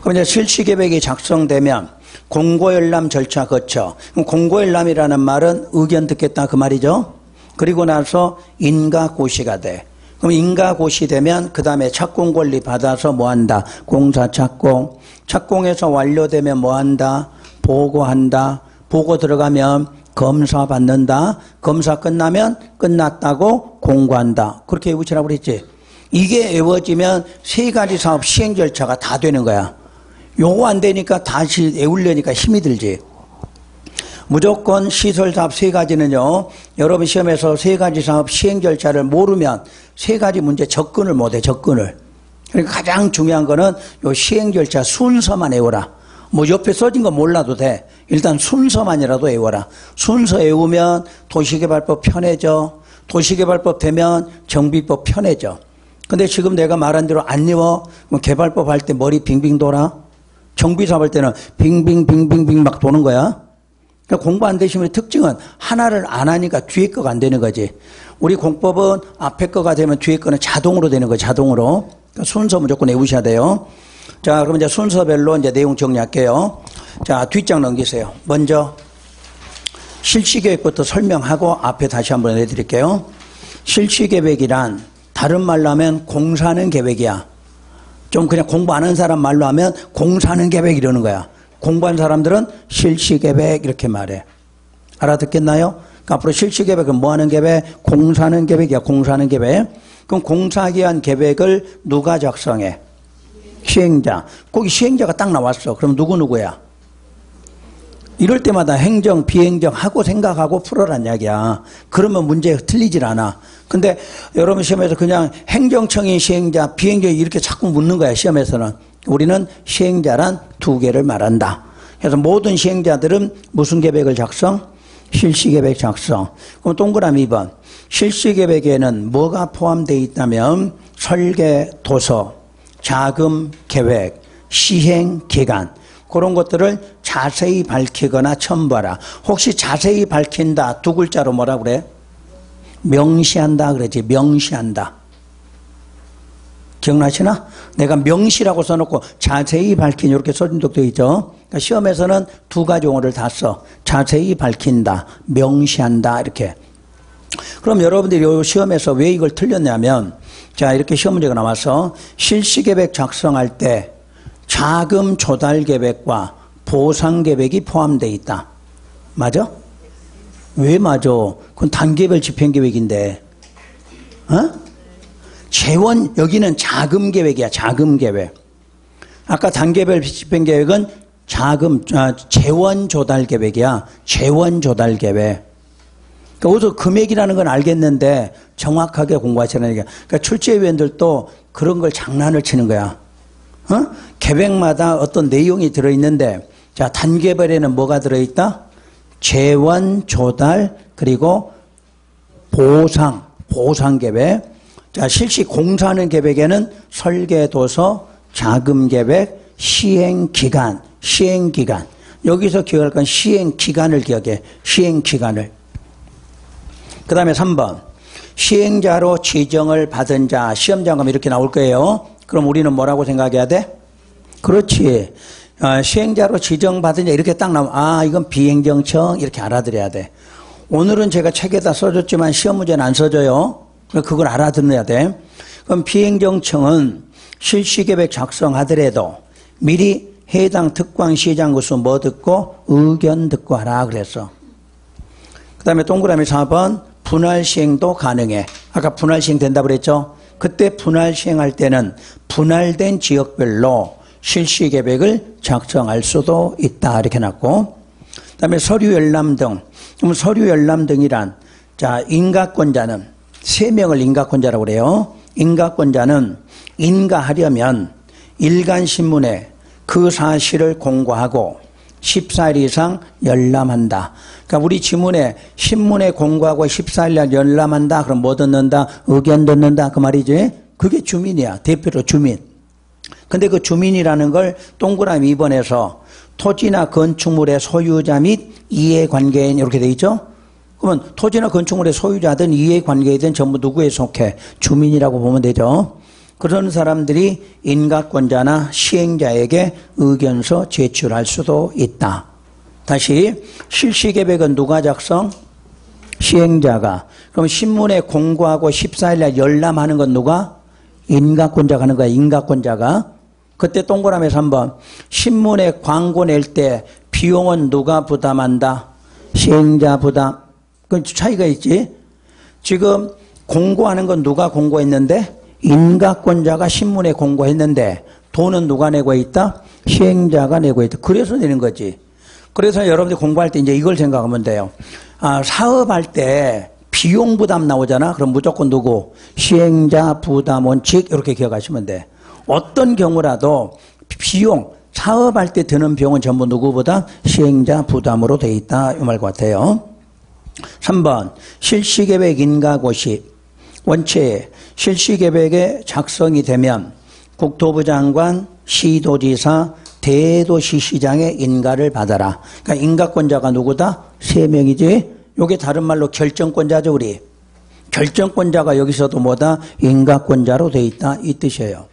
그럼 이제 실시계획이 작성되면 공고열람 절차 거쳐. 그럼 공고열람이라는 말은 의견 듣겠다 그 말이죠. 그리고 나서 인가고시가 돼. 그럼 인가고시 되면 그 다음에 착공 권리 받아서 뭐 한다? 공사 착공. 착공해서 완료되면 뭐 한다? 보고한다. 보고 들어가면 검사 받는다. 검사 끝나면 끝났다고 공고한다. 그렇게 외우시라고 그랬지. 이게 외워지면 세 가지 사업 시행 절차가 다 되는 거야. 요거 안 되니까 다시 외우려니까 힘이 들지. 무조건 시설 사업 세 가지는요. 여러분 시험에서 세 가지 사업 시행 절차를 모르면 세 가지 문제 접근을 못해. 접근을. 그러니까 가장 중요한 거는 요 시행 절차 순서만 외워라. 뭐 옆에 써진 거 몰라도 돼. 일단 순서만이라도 외워라. 순서 외우면 도시개발법 편해져. 도시개발법 되면 정비법 편해져. 근데 지금 내가 말한 대로 안 외워? 개발법 할 때 머리 빙빙 돌아? 정비사업 할 때는 빙빙빙빙빙 막 도는 거야. 그러니까 공부 안 되시면 특징은 하나를 안 하니까 뒤에 거가 안 되는 거지. 우리 공법은 앞에 거가 되면 뒤에 거는 자동으로 되는 거예요. 자동으로. 그러니까 순서 무조건 외우셔야 돼요. 자, 그럼 이제 순서별로 이제 내용 정리할게요. 자, 뒷장 넘기세요. 먼저 실시계획부터 설명하고 앞에 다시 한번 해드릴게요. 실시계획이란 다른 말로 하면 공사는 계획이야. 좀 그냥 공부 안 하는 사람 말로 하면 공사는 계획 이러는 거야. 공부한 사람들은 실시계획 이렇게 말해. 알아듣겠나요? 그러니까 앞으로 실시계획은 뭐 하는 계획? 공사는 계획이야. 공사는 계획. 그럼 공사하기 위한 계획을 누가 작성해? 시행자. 거기 시행자가 딱 나왔어. 그럼 누구누구야? 이럴 때마다 행정, 비행정 하고 생각하고 풀어란 이야기야. 그러면 문제 틀리질 않아. 근데 여러분 시험에서 그냥 행정청인 시행자, 비행정이 이렇게 자꾸 묻는 거야. 시험에서는. 우리는 시행자란 두 개를 말한다. 그래서 모든 시행자들은 무슨 계획을 작성? 실시계획 작성. 그럼 동그라미 2번. 실시계획에는 뭐가 포함되어 있다면 설계, 도서, 자금, 계획, 시행, 기간. 그런 것들을 자세히 밝히거나 첨부하라. 혹시 자세히 밝힌다 두 글자로 뭐라 그래? 명시한다 그러지. 명시한다. 기억나시나? 내가 명시라고 써놓고 자세히 밝힌 이렇게 써준 적도 있죠. 그러니까 시험에서는 두 가지 용어를 다 써. 자세히 밝힌다, 명시한다 이렇게. 그럼 여러분들이 이 시험에서 왜 이걸 틀렸냐면 자 이렇게 시험 문제가 나와서 실시계획 작성할 때 자금 조달 계획과 보상 계획이 포함되어 있다. 맞아? 왜 맞아? 그건 단계별 집행 계획인데. 재원 여기는 자금 계획이야. 자금 계획. 아까 단계별 집행 계획은 재원 조달 계획이야. 재원 조달 계획. 그러니까 어디서 금액이라는 건 알겠는데 정확하게 공부하시라는 얘기야. 그러니까 출제위원들도 그런 걸 장난을 치는 거야. 계획마다 어떤 내용이 들어있는데 자 단계별에는 뭐가 들어있다? 재원 조달 그리고 보상 계획. 자 실시 공사하는 계획에는 설계 도서, 자금 계획, 시행 기간. 여기서 기억할 건 시행 기간을 기억해. 시행 기간을. 그 다음에 3번. 시행자로 지정을 받은 자, 시험장관 이렇게 나올 거예요. 그럼 우리는 뭐라고 생각해야 돼? 그렇지. 시행자로 지정받은 자 이렇게 딱 나오면 아 이건 비행정청 이렇게 알아들어야 돼. 오늘은 제가 책에다 써줬지만 시험 문제는 안 써줘요. 그걸 알아들어야 돼. 그럼 비행정청은 실시계획 작성하더라도 미리 해당 특광시장 구수 뭐 듣고 의견 듣고 하라 그랬어. 그 다음에 동그라미 4번 분할 시행도 가능해. 아까 분할 시행 된다고 그랬죠. 그때 분할 시행할 때는 분할된 지역별로 실시 계획을 작성할 수도 있다 이렇게 놨고, 그 다음에 서류 열람 등. 그럼 서류 열람 등이란, 자, 인가권자는 3명을 인가권자라고 그래요. 인가권자는 인가하려면 일간신문에 그 사실을 공고하고 14일 이상 열람한다. 그러니까 우리 지문에 신문에 공고하고 14일 열람한다. 그럼 뭐 듣는다? 의견 듣는다. 그 말이지. 그게 주민이야. 대표로 주민. 근데 그 주민이라는 걸 동그라미 2번에서 토지나 건축물의 소유자 및 이해관계인 이렇게 돼 있죠. 그러면 토지나 건축물의 소유자든 이해관계이든 전부 누구에 속해? 주민이라고 보면 되죠. 그런 사람들이 인가권자나 시행자에게 의견서 제출할 수도 있다. 다시 실시계획은 누가 작성? 시행자가. 그럼 신문에 공고하고 14일날 열람하는 건 누가? 인가권자가 하는 거야. 인가권자가. 그때 동그라미 3번 신문에 광고 낼 때 비용은 누가 부담한다? 시행자 부담. 그 차이가 있지. 지금 공고하는 건 누가 공고했는데? 인가권자가 신문에 공고했는데 돈은 누가 내고 있다? 시행자가 내고 있다. 그래서 내는 거지. 그래서 여러분들이 공부할 때 이제 이걸 생각하면 돼요. 아, 사업할 때 비용 부담 나오잖아. 그럼 무조건 누구? 시행자 부담 원칙 이렇게 기억하시면 돼. 어떤 경우라도 비용, 사업할 때 드는 비용은 전부 누구보다 시행자 부담으로 돼 있다. 이 말 같아요. 3번 실시계획 인가고시. 원체 실시계획에 작성이 되면 국토부 장관, 시도지사, 대도시시장의 인가를 받아라. 그러니까 인가권자가 누구다? 3명이지. 요게 다른 말로 결정권자죠, 우리. 결정권자가 여기서도 뭐다? 인가권자로 돼 있다. 이 뜻이에요.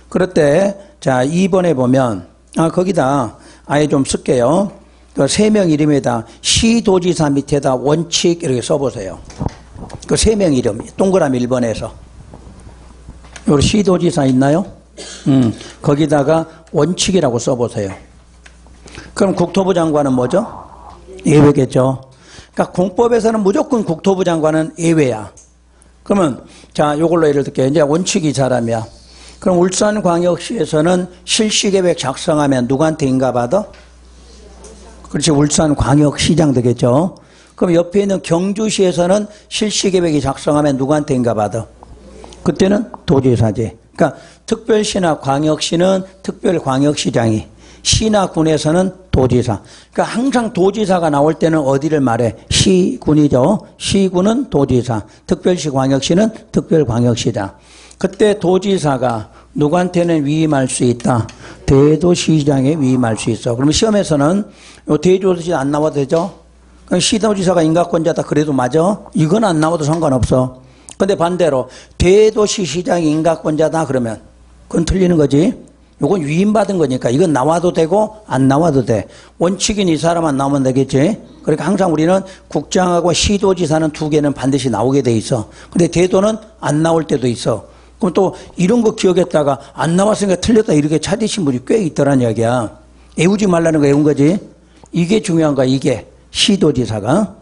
그럴 때, 자, 2번에 보면, 거기다 아예 좀 쓸게요. 그 3명 이름에다 시도지사 밑에다 원칙 이렇게 써보세요. 그 3명 이름, 동그라미 1번에서. 여기 시도지사 있나요? 거기다가 원칙이라고 써보세요. 그럼 국토부 장관은 뭐죠? 예외겠죠. 그러니까 공법에서는 무조건 국토부 장관은 예외야. 그러면, 자, 요걸로 예를 들게. 이제 원칙이 이 사람이야. 그럼 울산광역시에서는 실시계획 작성하면 누구한테 인가받아? 그렇지, 울산광역시장 되겠죠. 그럼 옆에 있는 경주시에서는 실시계획이 작성하면 누구한테 인가받아? 그때는 도지사지. 그러니까 특별시나 광역시는 특별광역시장이, 시나 군에서는 도지사. 그러니까 항상 도지사가 나올 때는 어디를 말해? 시군이죠. 시군은 도지사, 특별시 광역시는 특별광역시장. 그때 도지사가 누구한테는 위임할 수 있다? 대도시장에 위임할 수 있어. 그러면 시험에서는 대도시 안 나와도 되죠? 시도지사가 인가권자다 그래도 맞아? 이건 안 나와도 상관없어. 근데 반대로 대도시시장이 인가권자다 그러면 그건 틀리는 거지. 이건 위임받은 거니까 이건 나와도 되고 안 나와도 돼. 원칙인 이 사람만 나오면 되겠지. 그러니까 항상 우리는 국장하고 시도지사는 2개는 반드시 나오게 돼 있어. 근데 대도는 안 나올 때도 있어. 그럼 또 이런 거 기억했다가 안 나왔으니까 틀렸다 이렇게 찾으신 분이 꽤 있더란 이야기야. 애우지 말라는 거 애운 거지. 이게 중요한 거야. 이게 시도지사가.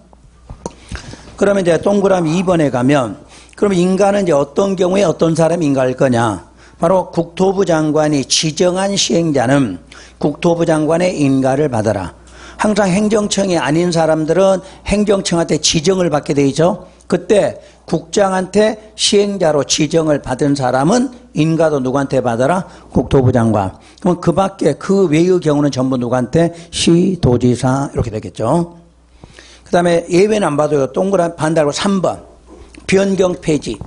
그러면 이제 동그라미 2번에 가면 그럼 인가는 이제 어떤 경우에 어떤 사람이 인가할 거냐. 바로 국토부 장관이 지정한 시행자는 국토부 장관의 인가를 받아라. 항상 행정청이 아닌 사람들은 행정청한테 지정을 받게 돼 있죠. 그때 국장한테 시행자로 지정을 받은 사람은 인가도 누구한테 받아라? 국토부 장관. 그럼 그 밖에 그 외의 경우는 전부 누구한테? 시도지사 이렇게 되겠죠. 그 다음에 예외는 안 봐도요. 동그라미 반대로 3번 변경 폐지.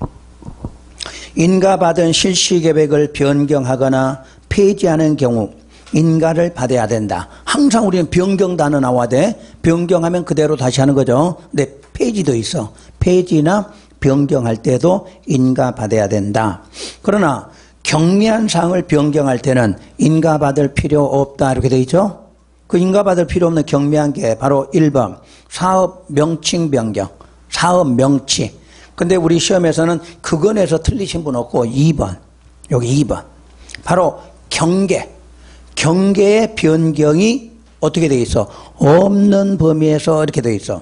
인가받은 실시계획을 변경하거나 폐지하는 경우 인가를 받아야 된다. 항상 우리는 변경 단어 나와야 돼. 변경하면 그대로 다시 하는 거죠. 근데 폐지도 있어. 폐지나 변경할 때도 인가받아야 된다. 그러나 경미한 사항을 변경할 때는 인가받을 필요 없다 이렇게 돼 있죠. 그 인가받을 필요 없는 경미한 게 바로 1번 사업 명칭 변경. 사업 명칭. 근데 우리 시험에서는 그거 내서 틀리신 분 없고 2번. 여기 2번. 바로 경계. 경계의 변경이 어떻게 돼 있어? 없는 범위에서 이렇게 돼 있어.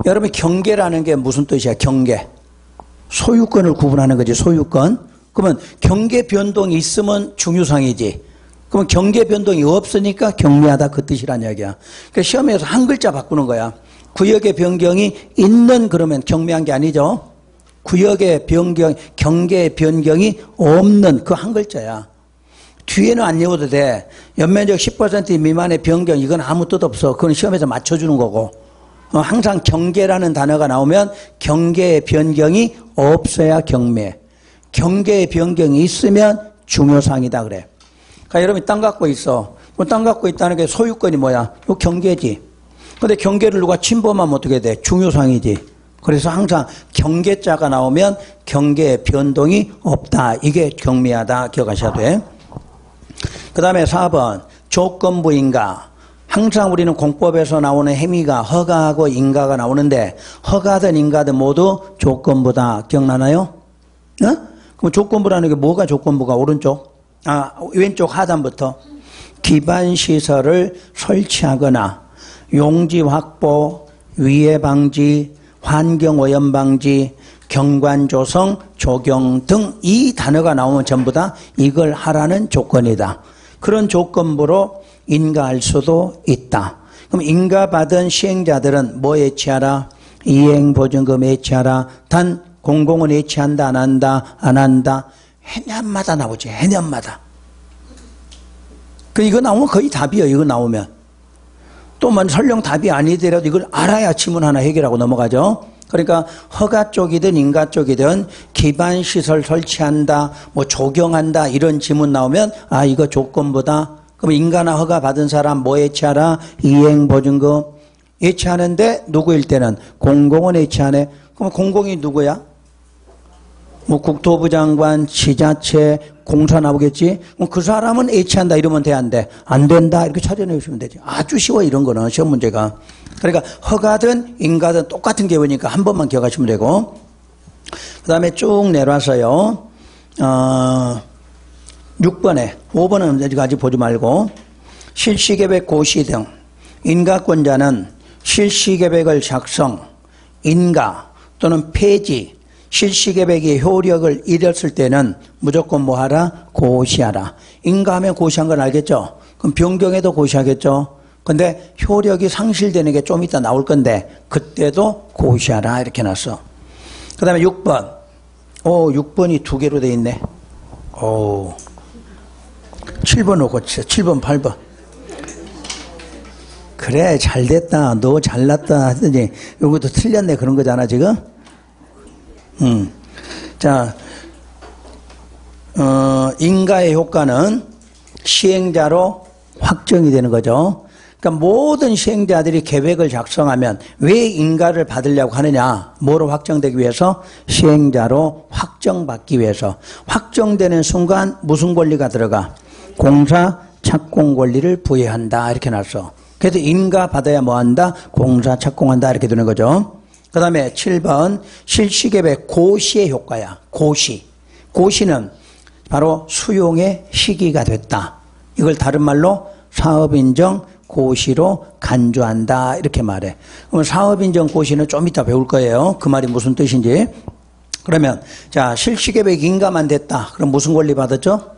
여러분 경계라는 게 무슨 뜻이야? 경계. 소유권을 구분하는 거지. 소유권. 그러면 경계 변동이 있으면 중유상이지. 그러면 경계 변동이 없으니까 경미하다 그 뜻이란 이야기야. 그러니까 시험에서 한 글자 바꾸는 거야. 구역의 변경이 있는 그러면 경미한 게 아니죠. 구역의 변경, 경계의 변경이 없는 그 한 글자야. 뒤에는 안 외워도 돼. 연면적 10% 미만의 변경 이건 아무 뜻 없어. 그건 시험에서 맞춰주는 거고. 항상 경계라는 단어가 나오면 경계의 변경이 없어야 경매. 경계의 변경이 있으면 중요상이다 그래. 그러니까 여러분이 땅 갖고 있어. 땅 갖고 있다는 게 소유권이 뭐야? 이 경계지. 근데 경계를 누가 침범하면 어떻게 돼? 중요상이지. 그래서 항상 경계자가 나오면 경계의 변동이 없다. 이게 경미하다. 기억하셔야 돼. 그 다음에 4번 조건부인가. 항상 우리는 공법에서 나오는 행위가 허가하고 인가가 나오는데 허가든 인가든 모두 조건부다. 기억나나요? 그럼 조건부라는 게 뭐가 조건부가? 오른쪽? 왼쪽 하단부터 기반시설을 설치하거나 용지 확보, 위해 방지, 환경오염 방지, 경관 조성, 조경 등 이 단어가 나오면 전부 다 이걸 하라는 조건이다. 그런 조건부로 인가할 수도 있다. 그럼 인가받은 시행자들은 뭐 예치하라? 이행보증금 예치하라. 단 공공은 예치한다 안 한다? 안 한다? 해년마다 나오지. 해년마다. 이거 나오면 거의 답이에요. 이거 나오면. 또만 설령 답이 아니더라도 이걸 알아야 지문 하나 해결하고 넘어가죠. 그러니까 허가 쪽이든 인가 쪽이든 기반시설 설치한다, 뭐 조경한다 이런 지문 나오면 이거 조건보다. 그럼 인가나 허가 받은 사람 뭐 예치하라? 이행보증금 예치하는데 누구일 때는 공공은 예치하네. 그럼 공공이 누구야? 뭐 국토부 장관, 지자체, 공사 나오겠지? 그럼 그 사람은 예치한다 이러면 돼, 안 돼? 안 된다 이렇게 찾아내시면 되지. 아주 쉬워 이런 거는 시험 문제가. 그러니까 허가든 인가든 똑같은 개념이니까 한 번만 기억하시면 되고. 그 다음에 쭉 내려와서요. 6번에 5번은 아직 보지 말고 실시계획 고시 등 인가권자는 실시계획을 작성, 인가 또는 폐지, 실시계획이 효력을 잃었을 때는 무조건 뭐 하라? 고시하라. 인가하면 고시한 건 알겠죠? 그럼 변경해도 고시하겠죠? 근데 효력이 상실되는 게 좀 이따 나올 건데 그때도 고시하라 이렇게 놨어. 그 다음에 6번. 6번이 두 개로 돼 있네. 7번 오고 7번 8번. 그래 잘됐다. 너 잘났다 하더니 이것도 틀렸네 그런 거잖아 지금. 자, 인가의 효과는 시행자로 확정이 되는 거죠. 그러니까 모든 시행자들이 계획을 작성하면 왜 인가를 받으려고 하느냐? 뭐로 확정되기 위해서? 시행자로 확정받기 위해서. 확정되는 순간 무슨 권리가 들어가? 공사 착공 권리를 부여한다 이렇게 놨어. 그래서 인가 받아야 뭐한다? 공사 착공한다 이렇게 되는 거죠. 그 다음에 7번 실시계획 고시의 효과야. 고시. 고시는 바로 수용의 시기가 됐다. 이걸 다른 말로 사업인정 고시로 간주한다 이렇게 말해. 그럼 사업인정 고시는 좀 이따 배울 거예요. 그 말이 무슨 뜻인지. 그러면 자 실시계획 인가만 됐다. 그럼 무슨 권리 받았죠?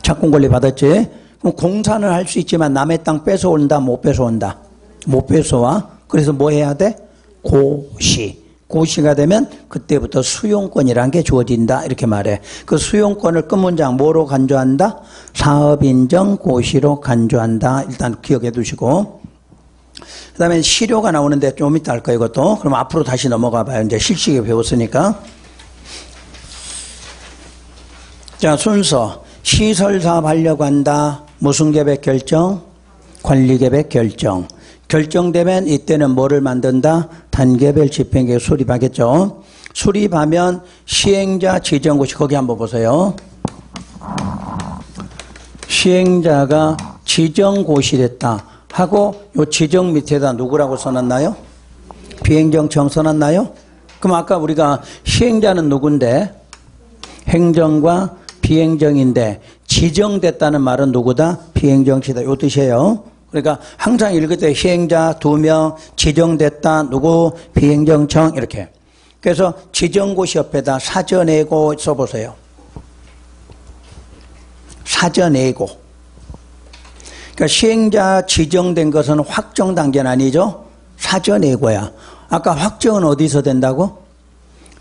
착공 권리 받았지. 그럼 공사는 할 수 있지만 남의 땅 뺏어온다 못 뺏어온다? 못 뺏어와. 그래서 뭐 해야 돼? 고시. 고시가 되면 그때부터 수용권이라는 게 주어진다 이렇게 말해. 그 수용권을 끝문장 뭐로 간주한다? 사업인정 고시로 간주한다. 일단 기억해 두시고. 그 다음에 실효가 나오는데 좀 이따 할 거예요 이것도. 그럼 앞으로 다시 넘어가 봐요. 이제 실시계 배웠으니까. 자 순서. 시설사업 하려고 한다. 무슨 계획 결정? 관리계획 결정. 결정되면 이때는 뭐를 만든다? 단계별 집행계획 수립하겠죠. 수립하면 시행자 지정고시 거기 한번 보세요. 시행자가 지정고시됐다 하고 요 지정 밑에다 누구라고 써놨나요? 비행정청 써놨나요? 그럼 아까 우리가 시행자는 누군데? 행정과 비행정인데 지정됐다는 말은 누구다? 비행정치다. 요 뜻이에요. 그러니까 항상 읽을 때 시행자 2명, 지정됐다, 누구, 비행정청 이렇게. 그래서 지정고시 옆에다 사전예고 써보세요. 사전예고. 그러니까 시행자 지정된 것은 확정 단계는 아니죠. 사전예고야. 아까 확정은 어디서 된다고?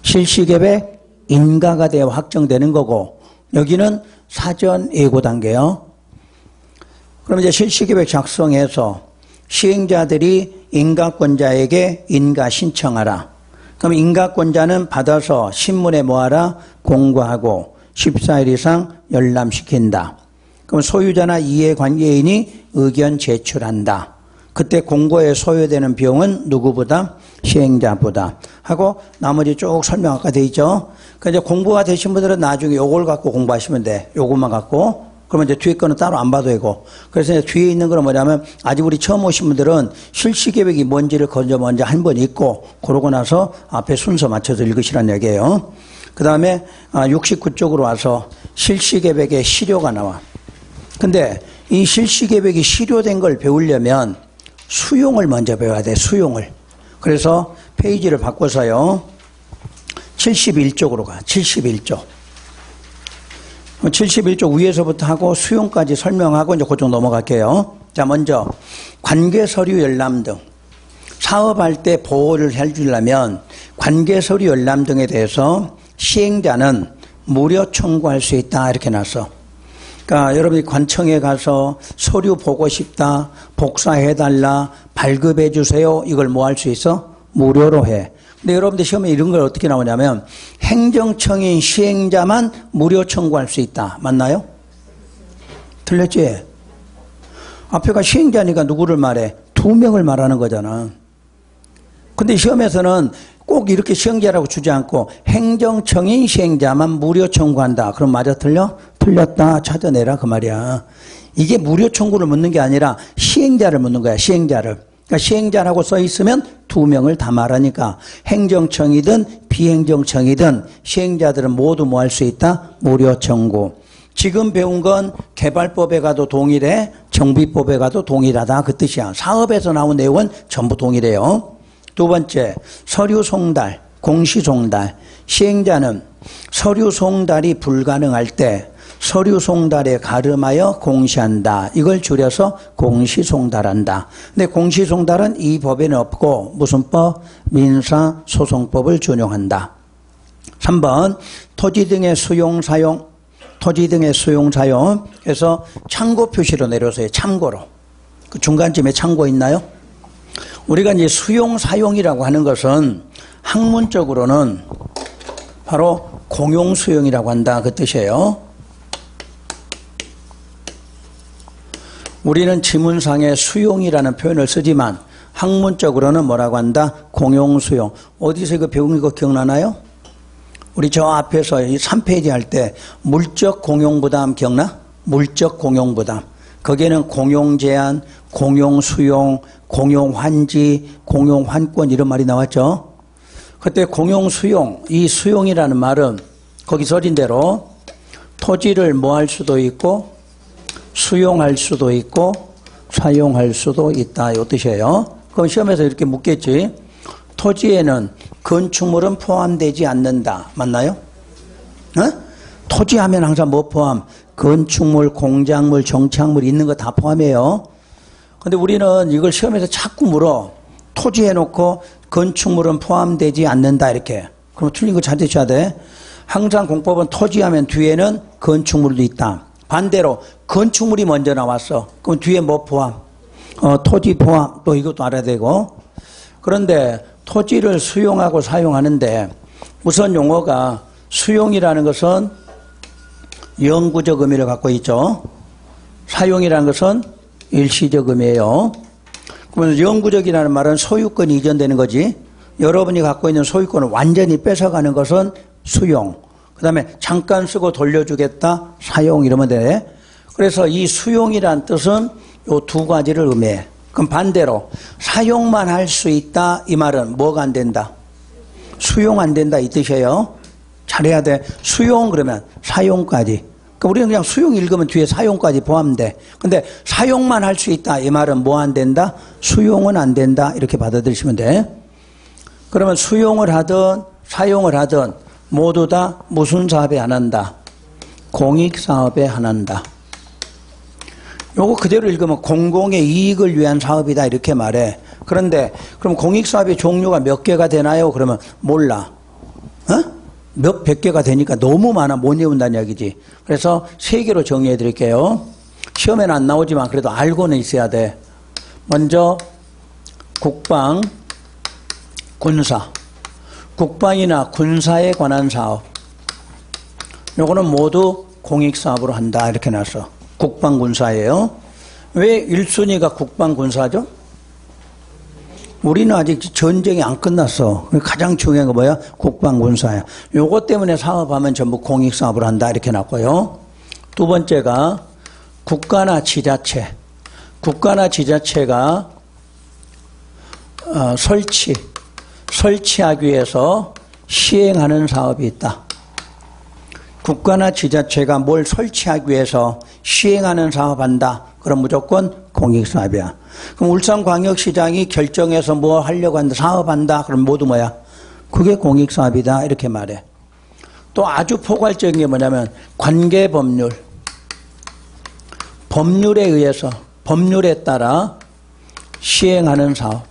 실시계획 인가가 되어 확정되는 거고, 여기는 사전예고 단계요. 그럼 이제 실시계획 작성해서 시행자들이 인가권자에게 인가 신청하라. 그럼 인가권자는 받아서 신문에 뭐하라? 공고하고 14일 이상 열람시킨다. 그럼 소유자나 이해관계인이 의견 제출한다. 그때 공고에 소요되는 비용은 누구보다? 시행자보다. 하고 나머지 쭉 설명 아까 돼 있죠. 그러니까 이제 공부가 되신 분들은 나중에 요걸 갖고 공부하시면 돼. 요것만 갖고. 그러면 이제 뒤에 거는 따로 안 봐도 되고. 그래서 이제 뒤에 있는 거는 뭐냐면 아직 우리 처음 오신 분들은 실시계획이 뭔지를 먼저 한 번 읽고 그러고 나서 앞에 순서 맞춰서 읽으시라는 얘기예요. 그 다음에 69쪽으로 와서 실시계획의 시료가 나와. 근데 이 실시계획이 시료된 걸 배우려면 수용을 먼저 배워야 돼. 수용을. 그래서 페이지를 바꿔서요. 71쪽으로 가. 71쪽. 71쪽 위에서부터 하고 수용까지 설명하고 이제 그쪽 넘어갈게요. 자, 먼저 관계서류 열람 등 사업할 때 보호를 해주려면 관계서류 열람 등에 대해서 시행자는 무료 청구할 수 있다 이렇게 나서. 그러니까 여러분이 관청에 가서 서류 보고 싶다, 복사해달라, 발급해주세요. 이걸 뭐 할 수 있어? 무료로 해. 근데 여러분들 시험에 이런 걸 어떻게 나오냐면 행정청인 시행자만 무료 청구할 수 있다. 맞나요? 틀렸지? 앞에가 시행자니까 누구를 말해? 2명을 말하는 거잖아. 근데 시험에서는 꼭 이렇게 시행자라고 주지 않고 행정청인 시행자만 무료 청구한다. 그럼 맞아 틀려? 틀렸다. 찾아내라 그 말이야. 이게 무료 청구를 묻는 게 아니라 시행자를 묻는 거야. 시행자를. 그러니까 시행자라고 써 있으면 2명을 다 말하니까 행정청이든 비행정청이든 시행자들은 모두 뭐 할 수 있다? 무료 청구. 지금 배운 건 개발법에 가도 동일해, 정비법에 가도 동일하다 그 뜻이야. 사업에서 나온 내용은 전부 동일해요. 두 번째, 서류 송달, 공시 송달. 시행자는 서류 송달이 불가능할 때 서류 송달에 가름하여 공시한다. 이걸 줄여서 공시 송달한다. 근데 공시 송달은 이 법에는 없고 무슨 법? 민사소송법을 준용한다. 3번, 토지 등의 수용 사용. 토지 등의 수용 사용. 그래서 참고 표시로 내려서요. 참고로. 그 중간쯤에 참고 있나요? 우리가 이제 수용 사용이라고 하는 것은 학문적으로는 바로 공용 수용이라고 한다 그 뜻이에요. 우리는 지문상에 수용이라는 표현을 쓰지만 학문적으로는 뭐라고 한다? 공용 수용. 어디서 이거 배운 거 기억나나요? 우리 저 앞에서 이 3페이지 할 때 물적 공용부담 기억나? 물적 공용부담. 거기에는 공용 제한, 공용 수용, 공용 환지, 공용 환권 이런 말이 나왔죠. 그때 공용 수용, 이 수용이라는 말은 거기 써진 대로 토지를 뭐 할 수도 있고 수용할 수도 있고 사용할 수도 있다 이 뜻이에요. 그럼 시험에서 이렇게 묻겠지. 토지에는 건축물은 포함되지 않는다. 맞나요? 토지하면 항상 뭐 포함? 건축물, 공작물, 정착물 있는 거 다 포함해요. 근데 우리는 이걸 시험에서 자꾸 물어. 토지 해놓고 건축물은 포함되지 않는다 이렇게. 그럼 틀린 거 찾으셔야 돼. 항상 공법은 토지하면 뒤에는 건축물도 있다. 반대로 건축물이 먼저 나왔어. 그럼 뒤에 뭐 포함? 토지 포함. 또 이것도 알아야 되고. 그런데 토지를 수용하고 사용하는데 우선 용어가 수용이라는 것은 영구적 의미를 갖고 있죠. 사용이라는 것은 일시적 의미예요. 그러면 영구적이라는 말은 소유권이 이전되는 거지. 여러분이 갖고 있는 소유권을 완전히 뺏어가는 것은 수용. 그 다음에 잠깐 쓰고 돌려주겠다. 사용 이러면 돼. 그래서 이 수용이란 뜻은 이 두 가지를 의미해. 그럼 반대로 사용만 할 수 있다. 이 말은 뭐가 안 된다? 수용 안 된다 이 뜻이에요. 잘해야 돼. 수용 그러면 사용까지. 그러니까 우리는 그냥 수용 읽으면 뒤에 사용까지 포함돼. 근데 사용만 할 수 있다. 이 말은 뭐 안 된다? 수용은 안 된다. 이렇게 받아들이시면 돼. 그러면 수용을 하든 사용을 하든 모두 다 무슨 사업에 안 한다? 공익사업에 안 한다. 요거 그대로 읽으면 공공의 이익을 위한 사업이다. 이렇게 말해. 그런데 그럼 공익사업의 종류가 몇 개가 되나요? 그러면 몰라. 몇 개가 되니까 너무 많아 못 외운다는 이야기지. 그래서 3개로 정리해 드릴게요. 시험에는 안 나오지만 그래도 알고는 있어야 돼. 먼저 국방, 군사. 국방이나 군사에 관한 사업. 요거는 모두 공익사업으로 한다. 이렇게 나서 국방, 군사예요. 왜 1순위가 국방, 군사죠? 우리는 아직 전쟁이 안 끝났어. 가장 중요한 거 뭐야? 국방, 군사야. 요것 때문에 사업하면 전부 공익사업을 한다. 이렇게 놨고요. 두 번째가 국가나 지자체. 국가나 지자체가 설치하기 위해서 시행하는 사업이 있다. 국가나 지자체가 뭘 설치하기 위해서 시행하는 사업한다. 그럼 무조건 공익사업이야. 그럼 울산광역시장이 결정해서 뭐 하려고 한다, 사업한다. 그럼 모두 뭐야? 그게 공익사업이다. 이렇게 말해. 또 아주 포괄적인 게 뭐냐면 관계법률. 법률에 의해서, 법률에 따라 시행하는 사업.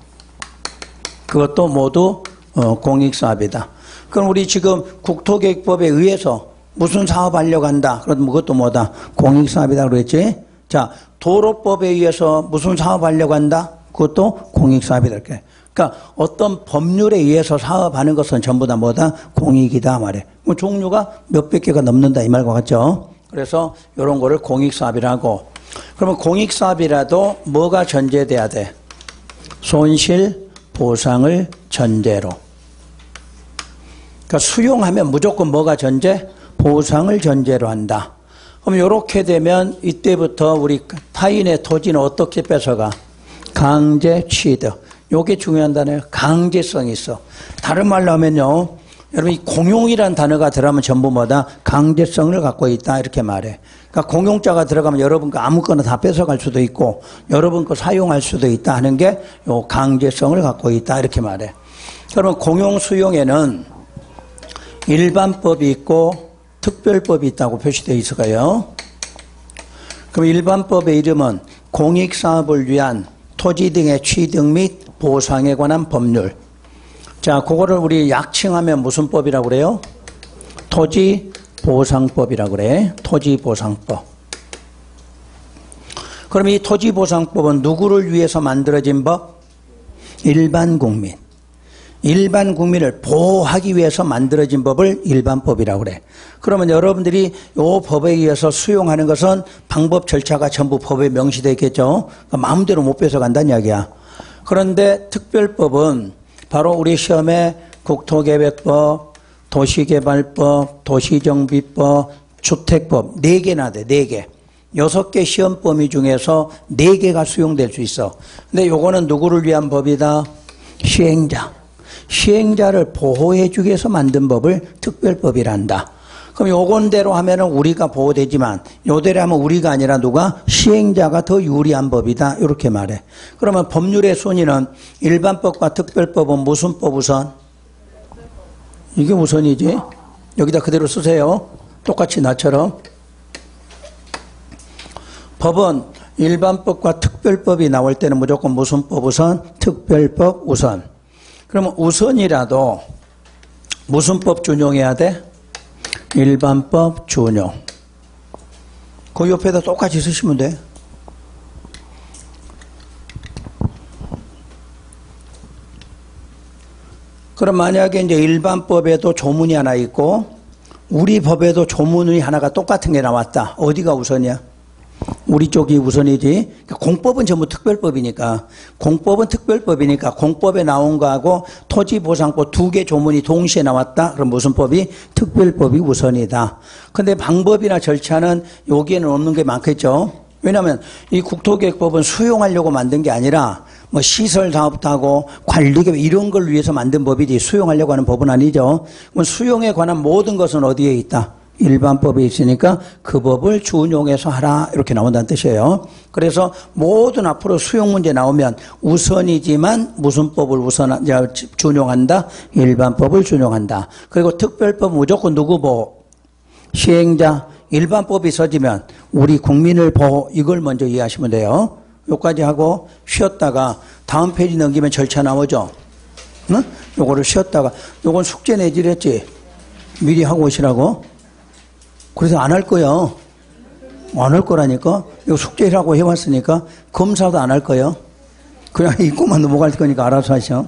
그것도 모두 공익사업이다. 그럼 우리 지금 국토계획법에 의해서 무슨 사업 하려고 한다. 그럼 그것도 뭐다? 공익사업이다. 그랬지? 자, 도로법에 의해서 무슨 사업 하려고 한다? 그것도 공익사업이다. 그러니까 어떤 법률에 의해서 사업하는 것은 전부 다 뭐다? 공익이다 말해. 뭐 종류가 몇백 개가 넘는다 이 말과 같죠? 그래서 이런 거를 공익사업이라고. 그러면 공익사업이라도 뭐가 전제돼야 돼? 손실, 보상을 전제로. 그러니까 수용하면 무조건 뭐가 전제? 보상을 전제로 한다. 그럼 이렇게 되면 이때부터 우리 타인의 토지는 어떻게 뺏어가? 강제 취득. 요게 중요한 단어예요. 강제성이 있어. 다른 말로 하면요. 여러분 이 공용이라는 단어가 들어가면 전부 뭐다? 강제성을 갖고 있다. 이렇게 말해. 그러니까 공용자가 들어가면 여러분 거 아무거나 다 뺏어갈 수도 있고 여러분 거 사용할 수도 있다 하는 게 요 강제성을 갖고 있다. 이렇게 말해. 그러면 공용 수용에는 일반법이 있고 특별법이 있다고 표시되어 있을까요? 그럼 일반법의 이름은 공익사업을 위한 토지 등의 취득 및 보상에 관한 법률. 자, 그거를 우리 약칭하면 무슨 법이라고 그래요? 토지보상법이라고 그래. 토지보상법. 그럼 이 토지보상법은 누구를 위해서 만들어진 법? 일반 국민. 일반 국민을 보호하기 위해서 만들어진 법을 일반법이라고 그래. 그러면 여러분들이 이 법에 의해서 수용하는 것은 방법 절차가 전부 법에 명시되어 있겠죠. 그러니까 마음대로 못 뺏어간다는 이야기야. 그런데 특별법은 바로 우리 시험에 국토계획법, 도시개발법, 도시정비법, 주택법 4개나 돼. 4개. 6개 시험 범위 중에서 4개가 수용될 수 있어. 근데 요거는 누구를 위한 법이다? 시행자. 시행자를 보호해 주기 위해서 만든 법을 특별법이란다. 그럼 요건대로 하면은 우리가 보호되지만 요대로 하면 우리가 아니라 누가? 시행자가 더 유리한 법이다. 이렇게 말해. 그러면 법률의 순위는 일반법과 특별법은 무슨 법 우선? 이게 우선이지. 여기다 그대로 쓰세요. 똑같이 나처럼. 법은 일반법과 특별법이 나올 때는 무조건 무슨 법 우선? 특별법 우선. 그러면 우선이라도 무슨 법 준용해야 돼? 일반법 준용. 그 옆에다 똑같이 쓰시면 돼. 그럼 만약에 이제 일반법에도 조문이 하나 있고 우리 법에도 조문이 하나가 똑같은 게 나왔다. 어디가 우선이야? 우리 쪽이 우선이지. 그러니까 공법은 전부 특별법이니까. 공법은 특별법이니까 공법에 나온 거하고 토지보상법 2개 조문이 동시에 나왔다. 그럼 무슨 법이? 특별법이 우선이다. 근데 방법이나 절차는 여기에는 없는 게 많겠죠. 왜냐하면 이 국토계획법은 수용하려고 만든 게 아니라 뭐 시설 사업도 하고 관리계획 이런 걸 위해서 만든 법이지 수용하려고 하는 법은 아니죠. 그럼 수용에 관한 모든 것은 어디에 있다? 일반법이 있으니까 그 법을 준용해서 하라 이렇게 나온다는 뜻이에요. 그래서 모든 앞으로 수용 문제 나오면 우선이지만 무슨 법을 준용한다? 일반법을 준용한다. 그리고 특별법 무조건 누구 보호? 시행자. 일반법이 써지면 우리 국민을 보호. 이걸 먼저 이해하시면 돼요. 여기까지 하고 쉬었다가 다음 페이지 넘기면 절차 나오죠. 응? 요거를 쉬었다가 요건 숙제 내지랬지. 미리 하고 오시라고. 그래서 안 할 거요. 안 할 거라니까. 이거 숙제라고 해왔으니까 검사도 안 할 거요. 그냥 읽고만 넘어갈 거니까 알아서 하셔.